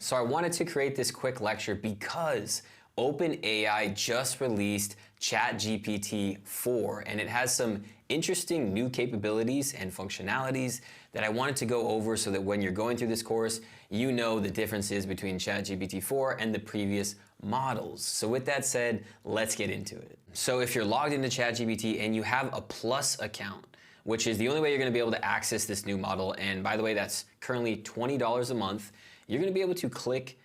So I wanted to create this quick lecture because OpenAI just released ChatGPT 4, and it has some interesting new capabilities and functionalities that I wanted to go over so that when you're going through this course, you know the differences between ChatGPT 4 and the previous models. So with that said, let's get into it. So if you're logged into ChatGPT and you have a Plus account, which is the only way you're going to be able to access this new model, and by the way, that's currently $20 a month, you're going to be able to click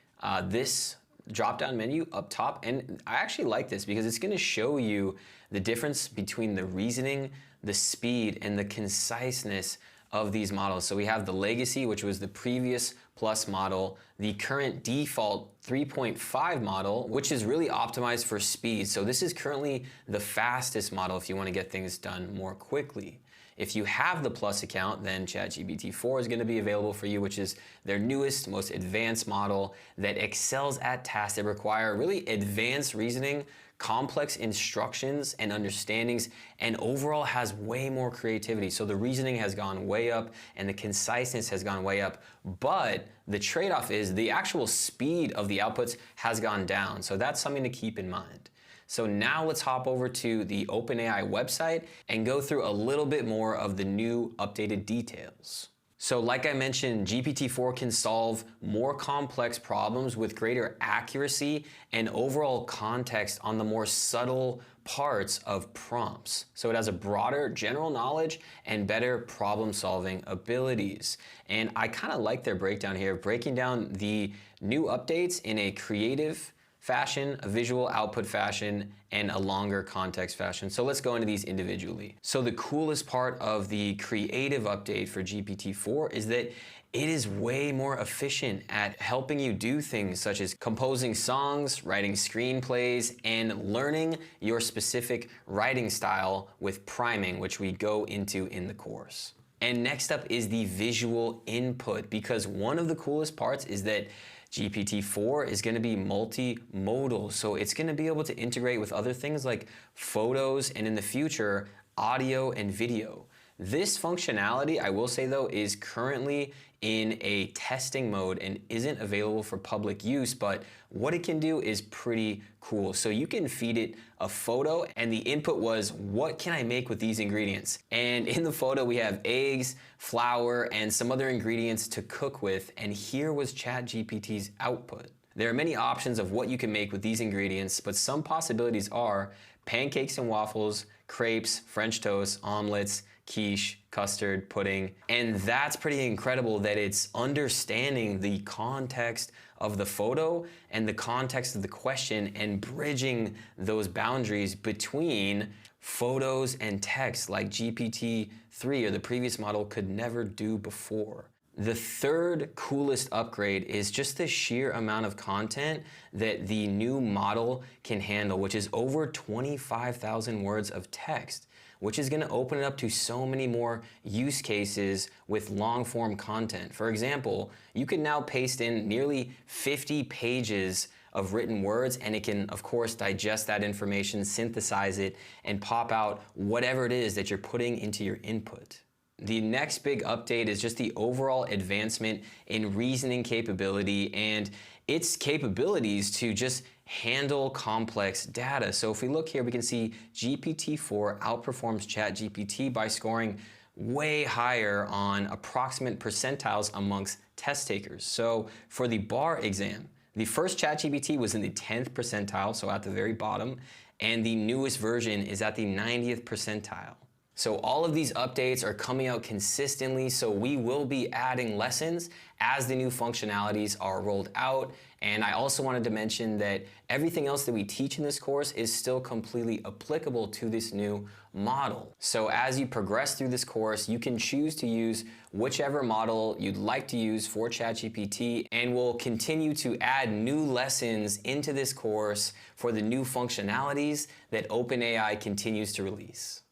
this drop-down menu up top, and I actually like this because it's going to show you the difference between the reasoning, the speed, and the conciseness of these models. So we have the legacy, which was the previous Plus model, the current default 3.5 model, which is really optimized for speed. So this is currently the fastest model if you want to get things done more quickly. If you have the Plus account, then ChatGPT 4 is going to be available for you, which is their newest, most advanced model that excels at tasks that require really advanced reasoning, complex instructions and understandings, and overall has way more creativity. So the reasoning has gone way up and the conciseness has gone way up, but the trade-off is the actual speed of the outputs has gone down. So that's something to keep in mind. So now let's hop over to the OpenAI website and go through a little bit more of the new updated details. So like I mentioned, GPT-4 can solve more complex problems with greater accuracy and overall context on the more subtle parts of prompts. So it has a broader general knowledge and better problem-solving abilities. And I kind of like their breakdown here, breaking down the new updates in a creative fashion, a visual output fashion, and a longer context fashion. So let's go into these individually. So the coolest part of the creative update for GPT-4 is that it is way more efficient at helping you do things such as composing songs, writing screenplays, and learning your specific writing style with priming, which we go into in the course. And next up is the visual input, because one of the coolest parts is that GPT-4 is going to be multimodal, so it's going to be able to integrate with other things like photos and in the future, audio and video. This functionality, I will say though, is currently in a testing mode and isn't available for public use, but what it can do is pretty cool. So you can feed it a photo and the input was, what can I make with these ingredients? And in the photo we have eggs, flour, and some other ingredients to cook with, and here was ChatGPT's output. There are many options of what you can make with these ingredients, but some possibilities are pancakes and waffles, crepes, French toast, omelets, quiche, custard, pudding. And that's pretty incredible that it's understanding the context of the photo and the context of the question and bridging those boundaries between photos and text like GPT-3 or the previous model could never do before. The third coolest upgrade is just the sheer amount of content that the new model can handle, which is over 25,000 words of text, which is going to open it up to so many more use cases with long form content. For example, you can now paste in nearly 50 pages of written words, and it can, of course, digest that information, synthesize it, and pop out whatever it is that you're putting into your input. The next big update is just the overall advancement in reasoning capability and its capabilities to just handle complex data. So if we look here, we can see GPT-4 outperforms ChatGPT by scoring way higher on approximate percentiles amongst test takers. So for the bar exam, the first ChatGPT was in the 10th percentile, so at the very bottom, and the newest version is at the 90th percentile. So all of these updates are coming out consistently, so we will be adding lessons as the new functionalities are rolled out. And I also wanted to mention that everything else that we teach in this course is still completely applicable to this new model. So as you progress through this course, you can choose to use whichever model you'd like to use for ChatGPT, and we'll continue to add new lessons into this course for the new functionalities that OpenAI continues to release.